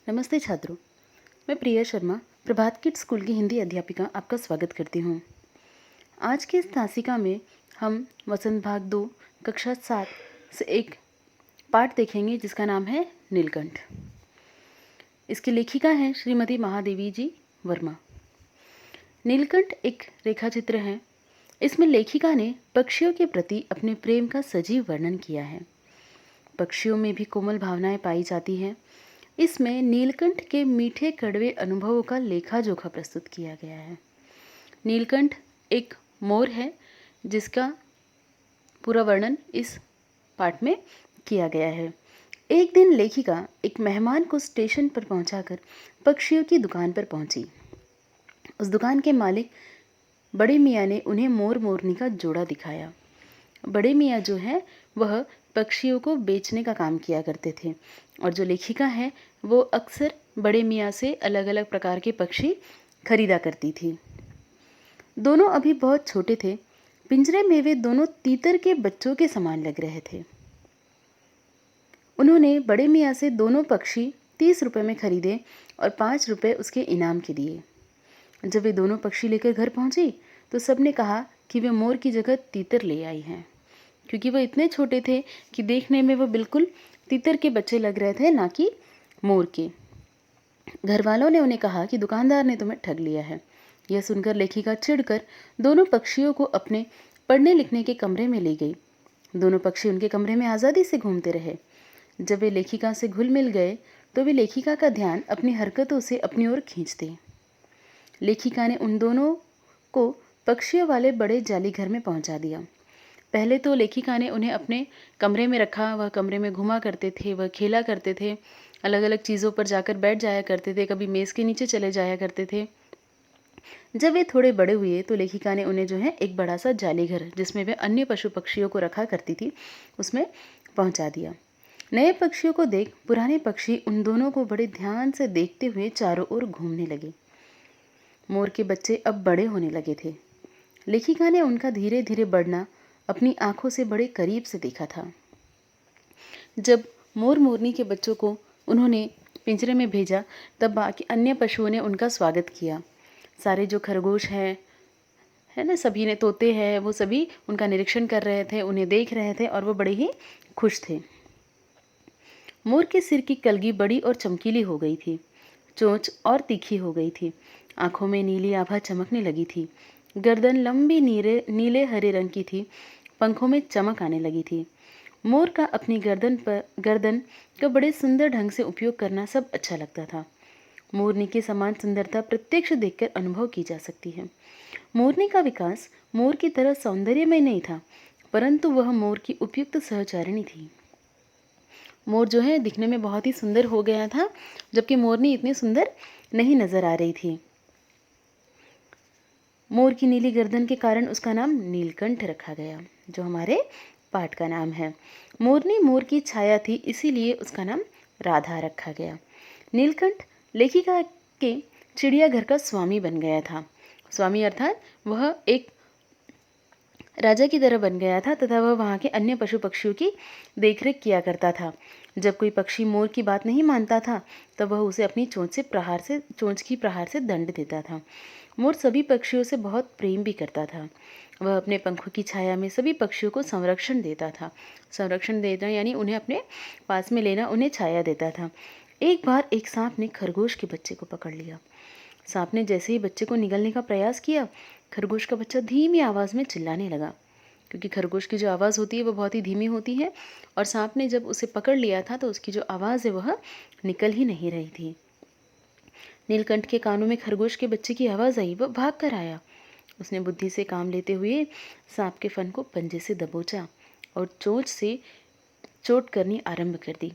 नमस्ते छात्रों, मैं प्रिया शर्मा प्रभात किड्स स्कूल की हिंदी अध्यापिका आपका स्वागत करती हूँ। आज की इस तासिका में हम वसंत भाग 2 कक्षा 7 से एक पाठ देखेंगे जिसका नाम है नीलकंठ। इसकी लेखिका हैं श्रीमती महादेवी जी वर्मा। नीलकंठ एक रेखाचित्र है। इसमें लेखिका ने पक्षियों के प्रति अपने प्रेम का सजीव वर्णन किया है। पक्षियों में भी कोमल भावनाएं पाई जाती हैं। इसमें नीलकंठ के मीठे कड़वे अनुभवों का लेखा जोखा प्रस्तुत किया गया है। नीलकंठ एक मोर है जिसका पूरा वर्णन इस पाठ में किया गया है। एक दिन लेखिका एक मेहमान को स्टेशन पर पहुंचाकर पक्षियों की दुकान पर पहुंची। उस दुकान के मालिक बड़े मियाँ ने उन्हें मोर मोरनी का जोड़ा दिखाया। बड़े मियाँ जो है वह पक्षियों को बेचने का काम किया करते थे और जो लेखिका है वो अक्सर बड़े मियाँ से अलग अलग प्रकार के पक्षी खरीदा करती थी। दोनों अभी बहुत छोटे थे। पिंजरे में वे दोनों तीतर के बच्चों के समान लग रहे थे। उन्होंने बड़े मियाँ से दोनों पक्षी 30 रुपये में खरीदे और 5 रुपये उसके इनाम के दिए। जब वे दोनों पक्षी लेकर घर पहुंची तो सबने कहा कि वे मोर की जगह तीतर ले आई हैं, क्योंकि वह इतने छोटे थे कि देखने में वह बिल्कुल तीतर के बच्चे लग रहे थे, ना कि मोर के। घर वालों ने उन्हें कहा कि दुकानदार ने तुम्हें ठग लिया है। यह सुनकर लेखिका चिढ़कर दोनों पक्षियों को अपने पढ़ने लिखने के कमरे में ले गई। दोनों पक्षी उनके कमरे में आज़ादी से घूमते रहे। जब वे लेखिका से घुल मिल गए तो वे लेखिका का ध्यान अपनी हरकतों से अपनी ओर खींचते। लेखिका ने उन दोनों को पक्षियों वाले बड़े जाली घर में पहुंचा दिया। पहले तो लेखिका ने उन्हें अपने कमरे में रखा। वह कमरे में घुमा करते थे, वह खेला करते थे, अलग अलग चीज़ों पर जाकर बैठ जाया करते थे, कभी मेज़ के नीचे चले जाया करते थे। जब वे थोड़े बड़े हुए तो लेखिका ने उन्हें जो है एक बड़ा सा जाली घर जिसमें वे अन्य पशु पक्षियों को रखा करती थी उसमें पहुंचा दिया। नए पक्षियों को देख पुराने पक्षी उन दोनों को बड़े ध्यान से देखते हुए चारों ओर घूमने लगे। मोर के बच्चे अब बड़े होने लगे थे। लेखिका ने उनका धीरे धीरे बढ़ना अपनी आंखों से बड़े करीब से देखा था। जब मोर मोरनी के बच्चों को उन्होंने पिंजरे में भेजा तब बाकी अन्य पशुओं ने उनका स्वागत किया। सारे जो खरगोश हैं, है ना, सभी ने, तोते हैं, वो सभी उनका निरीक्षण कर रहे थे, उन्हें देख रहे थे और वो बड़े ही खुश थे। मोर के सिर की कलगी बड़ी और चमकीली हो गई थी। चोंच और तीखी हो गई थी। आंखों में नीली आभा चमकने लगी थी। गर्दन लंबी नीले हरे रंग की थी। पंखों में चमक आने लगी थी। मोर का अपनी गर्दन का बड़े सुंदर ढंग से उपयोग करना सब अच्छा लगता था। मोरनी के समान सुंदरता प्रत्यक्ष देखकर अनुभव की जा सकती है। मोरनी का विकास मोर की तरह सौंदर्यमय नहीं था, परंतु वह मोर की उपयुक्त सहचारिणी थी। मोर जो है दिखने में बहुत ही सुंदर हो गया था, जबकि मोरनी इतनी सुंदर नहीं नजर आ रही थी। मोर की नीली गर्दन के कारण उसका नाम नीलकंठ रखा गया, जो हमारे पाठ का नाम है। मोरनी मोर की छाया थी, इसीलिए उसका नाम राधा रखा गया। नीलकंठ लेखिका के चिड़ियाघर का स्वामी बन गया था। स्वामी अर्थात वह एक राजा की तरह बन गया था तथा वह वहाँ के अन्य पशु पक्षियों की देखरेख किया करता था। जब कोई पक्षी मोर की बात नहीं मानता था तब वह उसे अपनी चोंच की प्रहार से दंड देता था। मोर सभी पक्षियों से बहुत प्रेम भी करता था। वह अपने पंखों की छाया में सभी पक्षियों को संरक्षण देता था। संरक्षण देना यानी उन्हें अपने पास में लेना, उन्हें छाया देता था। एक बार एक सांप ने खरगोश के बच्चे को पकड़ लिया। सांप ने जैसे ही बच्चे को निगलने का प्रयास किया, खरगोश का बच्चा धीमी आवाज़ में चिल्लाने लगा, क्योंकि खरगोश की जो आवाज़ होती है वह बहुत ही धीमी होती है और सांप ने जब उसे पकड़ लिया था तो उसकी जो आवाज़ है वह निकल ही नहीं रही थी। नीलकंठ के कानों में खरगोश के बच्चे की आवाज़ आई। वह भाग कर आया। उसने बुद्धि से काम लेते हुए सांप के फन को पंजे से दबोचा और चोंच से चोट करनी आरंभ कर दी।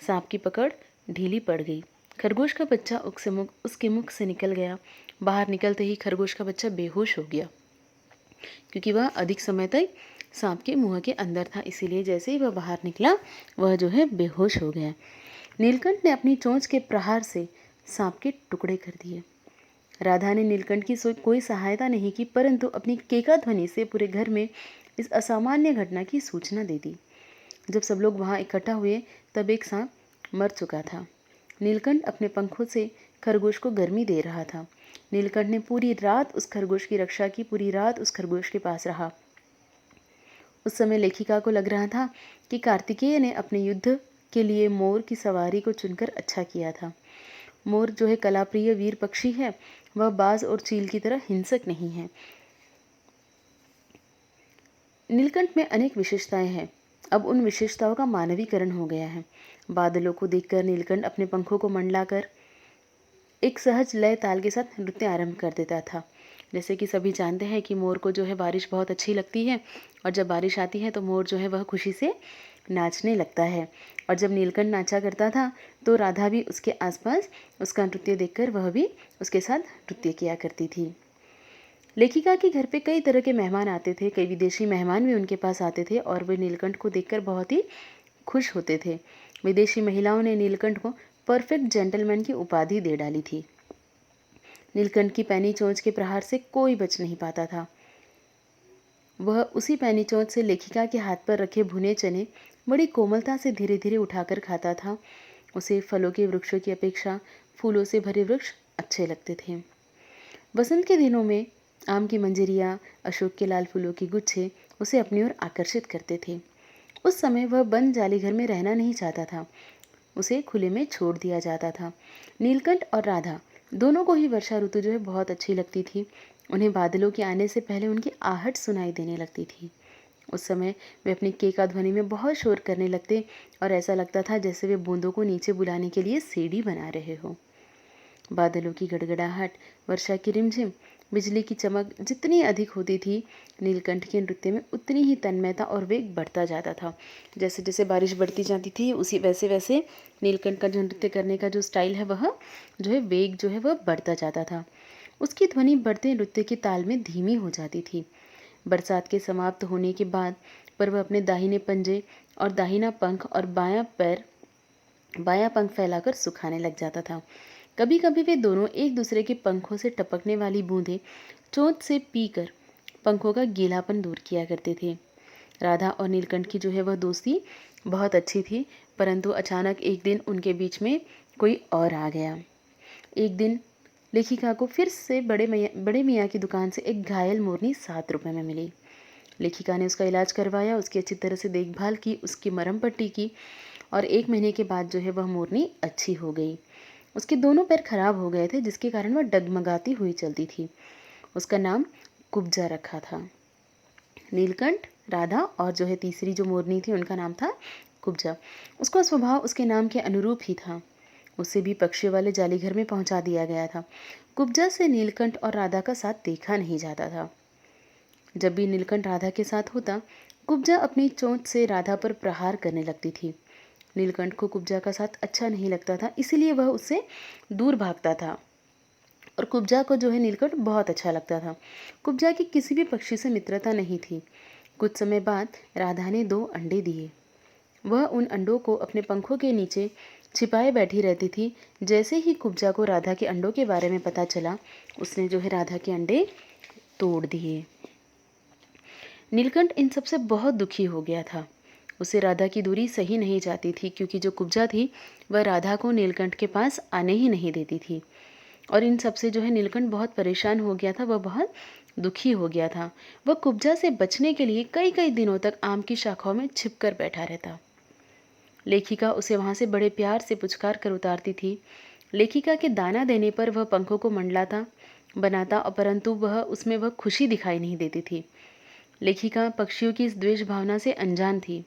सांप की पकड़ ढीली पड़ गई। खरगोश का बच्चा उसके मुख से निकल गया। बाहर निकलते ही खरगोश का बच्चा बेहोश हो गया, क्योंकि वह अधिक समय तक सांप के मुंह के अंदर था। इसीलिए जैसे ही वह बाहर निकला वह जो है बेहोश हो गया। नीलकंठ ने अपनी चोंच के प्रहार से सांप के टुकड़े कर दिए। राधा ने नीलकंठ की कोई सहायता नहीं की, परंतु अपनी केका ध्वनि से पूरे घर में इस असामान्य घटना की सूचना दे दी। जब सब लोग वहाँ इकट्ठा हुए तब एक सांप मर चुका था। नीलकंठ अपने पंखों से खरगोश को गर्मी दे रहा था। नीलकंठ ने पूरी रात उस खरगोश की रक्षा की, पूरी रात उस खरगोश के पास रहा। उस समय लेखिका को लग रहा था कि कार्तिकेय ने अपने युद्ध के लिए मोर की सवारी को चुनकर अच्छा किया था। मोर जो है कलाप्रिय वीर पक्षी है, वह बाज और चील की तरह हिंसक नहीं है। नीलकंठ में अनेक विशेषताएं हैं। अब उन विशेषताओं का मानवीकरण हो गया है। बादलों को देखकर नीलकंठ अपने पंखों को मंडलाकर एक सहज लय ताल के साथ नृत्य आरंभ कर देता था। जैसे कि सभी जानते हैं कि मोर को जो है बारिश बहुत अच्छी लगती है, और जब बारिश आती है तो मोर जो है वह खुशी से नाचने लगता है। और जब नीलकंठ नाचा करता था तो राधा भी उसके आसपास उसका नृत्य देखकर वह भी उसके साथ नृत्य किया करती थी। लेखिका के घर पे कई तरह के मेहमान आते थे, कई विदेशी मेहमान भी उनके पास आते थे और वे नीलकंठ को देखकर बहुत ही खुश होते थे। विदेशी महिलाओं ने नीलकंठ को परफेक्ट जेंटलमैन की उपाधि दे डाली थी। नीलकंठ की पैनी चोंच के प्रहार से कोई बच नहीं पाता था। वह उसी पैनी चोंच से लेखिका के हाथ पर रखे भुने चने बड़ी कोमलता से धीरे धीरे उठाकर खाता था। उसे फलों के वृक्षों की अपेक्षा फूलों से भरे वृक्ष अच्छे लगते थे। बसंत के दिनों में आम की मंजरियाँ, अशोक के लाल फूलों के गुच्छे उसे अपनी ओर आकर्षित करते थे। उस समय वह बंद जाली घर में रहना नहीं चाहता था, उसे खुले में छोड़ दिया जाता था। नीलकंठ और राधा दोनों को ही वर्षा ऋतु जो है बहुत अच्छी लगती थी। उन्हें बादलों के आने से पहले उनकी आहट सुनाई देने लगती थी। उस समय वे अपनी केका ध्वनि में बहुत शोर करने लगते और ऐसा लगता था जैसे वे बूंदों को नीचे बुलाने के लिए सीढ़ी बना रहे हो। बादलों की गड़गड़ाहट, वर्षा की रिमझिम, बिजली की चमक जितनी अधिक होती थी, नीलकंठ के नृत्य में उतनी ही तन्मयता और वेग बढ़ता जाता था। जैसे जैसे बारिश बढ़ती जाती थी उसी वैसे वैसे नीलकंठ का जो नृत्य करने का जो स्टाइल है वह जो है वेग जो है वह बढ़ता जाता था। उसकी ध्वनि बढ़ते नृत्य के ताल में धीमी हो जाती थी। बरसात के समाप्त होने के बाद पर वह अपने दाहिने पंजे और दाहिना पंख और बायां पंख फैलाकर सुखाने लग जाता था। कभी कभी वे दोनों एक दूसरे के पंखों से टपकने वाली बूंदें चोंच से पीकर पंखों का गीलापन दूर किया करते थे। राधा और नीलकंठ की जो है वह दोस्ती बहुत अच्छी थी, परंतु अचानक एक दिन उनके बीच में कोई और आ गया। एक दिन लेखिका को फिर से बड़े मियाँ की दुकान से एक घायल मोरनी 7 रुपए में मिली। लेखिका ने उसका इलाज करवाया, उसकी अच्छी तरह से देखभाल की, उसकी मरहम पट्टी की और 1 महीने के बाद जो है वह मोरनी अच्छी हो गई। उसके दोनों पैर खराब हो गए थे, जिसके कारण वह डगमगाती हुई चलती थी। उसका नाम कुब्जा रखा था। नीलकंठ, राधा और जो है तीसरी जो मोरनी थी उनका नाम था कुब्जा। उसका स्वभाव उसके नाम के अनुरूप ही था। उसे भी पक्षियों वाले जाली घर में पहुंचा दिया गया था। कुब्जा से नीलकंठ और राधा का साथ देखा नहीं जाता था। जब भी नीलकंठ राधा के साथ होता, कुब्जा अपनी चोंच से राधा पर प्रहार करने लगती थी। नीलकंठ को कुब्जा का साथ अच्छा नहीं लगता था, इसीलिए वह उससे दूर भागता था और कुब्जा को जो है नीलकंठ बहुत अच्छा लगता था। कुब्जा की किसी भी पक्षी से मित्रता नहीं थी। कुछ समय बाद राधा ने 2 अंडे दिए। वह उन अंडों को अपने पंखों के नीचे छिपाए बैठी रहती थी। जैसे ही कुब्जा को राधा के अंडों के बारे में पता चला, उसने जो है राधा के अंडे तोड़ दिए। नीलकंठ इन सबसे बहुत दुखी हो गया था। उसे राधा की दूरी सही नहीं जाती थी, क्योंकि जो कुब्जा थी वह राधा को नीलकंठ के पास आने ही नहीं देती थी। और इन सब से जो है नीलकंठ बहुत परेशान हो गया था, वह बहुत दुखी हो गया था। वह कुब्जा से बचने के लिए कई कई दिनों तक आम की शाखाओं में छिपकर बैठा रहता। लेखिका उसे वहां से बड़े प्यार से पुचकार कर उतारती थी। लेखिका के दाना देने पर वह पंखों को मंडलाता बनाता, और परंतु वह खुशी दिखाई नहीं देती थी। लेखिका पक्षियों की इस द्वेष भावना से अनजान थी।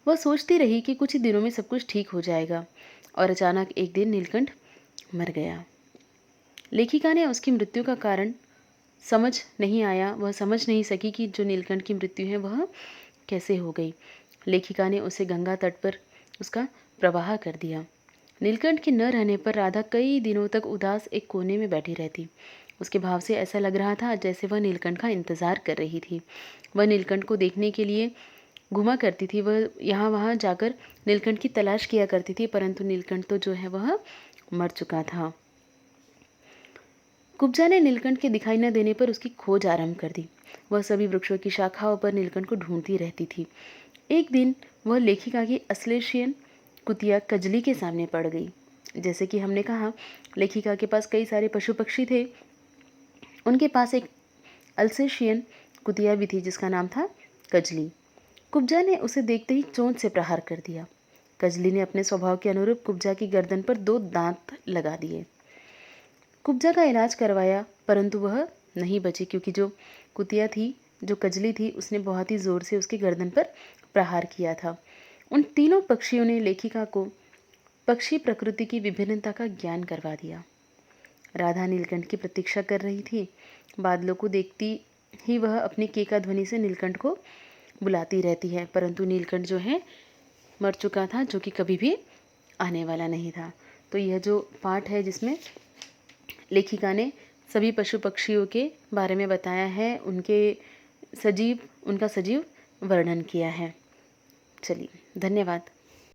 वह सोचती रही कि कुछ ही दिनों में सब कुछ ठीक हो जाएगा, और अचानक एक दिन नीलकंठ मर गया। लेखिका ने उसकी मृत्यु का कारण समझ नहीं आया, वह समझ नहीं सकी कि जो नीलकंठ की मृत्यु है वह कैसे हो गई। लेखिका ने उसे गंगा तट पर उसका प्रवाह कर दिया। नीलकंठ के न रहने पर राधा कई दिनों तक उदास एक कोने में बैठी रहती। उसके भाव से ऐसा लग रहा था जैसे वह नीलकंठ का इंतजार कर रही थी। वह नीलकंठ को देखने के लिए घुमा करती थी, वह यहाँ वहाँ जाकर नीलकंठ की तलाश किया करती थी, परंतु नीलकंठ तो जो है वह मर चुका था। कुब्जा ने नीलकंठ के दिखाई न देने पर उसकी खोज आरंभ कर दी। वह सभी वृक्षों की शाखाओं पर नीलकंठ को ढूंढती रहती थी। एक दिन वह लेखिका की अश्लेषियन कुतिया कजली के सामने पड़ गई। जैसे कि हमने कहा, लेखिका के पास कई सारे पशु पक्षी थे। उनके पास एक अल्सेशियन कुतिया भी थी जिसका नाम था कजली। कुब्जा ने उसे देखते ही चोंच से प्रहार कर दिया। कजली ने अपने स्वभाव के अनुरूप कुब्जा की गर्दन पर 2 दांत लगा दिए। कुब्जा का इलाज करवाया, परंतु वह नहीं बची, क्योंकि जो कुतिया थी, जो कजली थी, उसने बहुत ही ज़ोर से उसकी गर्दन पर प्रहार किया था। उन तीनों पक्षियों ने लेखिका को पक्षी प्रकृति की विभिन्नता का ज्ञान करवा दिया। राधा नीलकंठ की प्रतीक्षा कर रही थी। बादलों को देखती ही वह अपनी केका ध्वनि से नीलकंठ को बुलाती रहती है, परंतु नीलकंठ जो है मर चुका था, जो कि कभी भी आने वाला नहीं था। तो यह जो पाठ है जिसमें लेखिका ने सभी पशु पक्षियों के बारे में बताया है, उनका सजीव वर्णन किया है। चलिए, धन्यवाद।